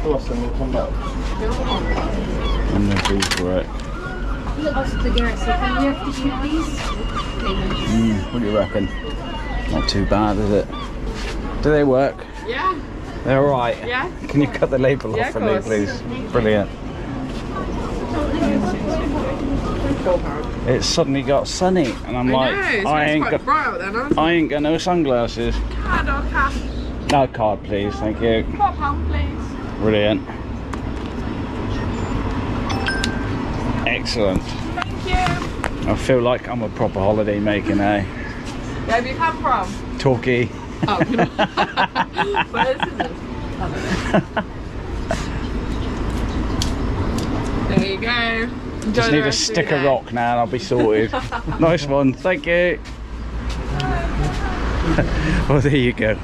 to us and we'll come back. And then do for it. What do you reckon? Not too bad, is it? Do they work? Yeah. They're alright? Yeah. Can you cut the label Yeah, off for of me, course. please? Brilliant. It's suddenly got sunny, and I'm like, I ain't got no sunglasses. Card or cash? No, card, please. Thank you. £4, please. Brilliant. Excellent. Thank you. I feel like I'm a proper holiday maker now. Where have you come from? Torquay. Oh, where is it? There you go. Enjoy Just the need a rest of stick your of day. rock now and I'll be sorted. Nice one. Thank you. Well, there you go.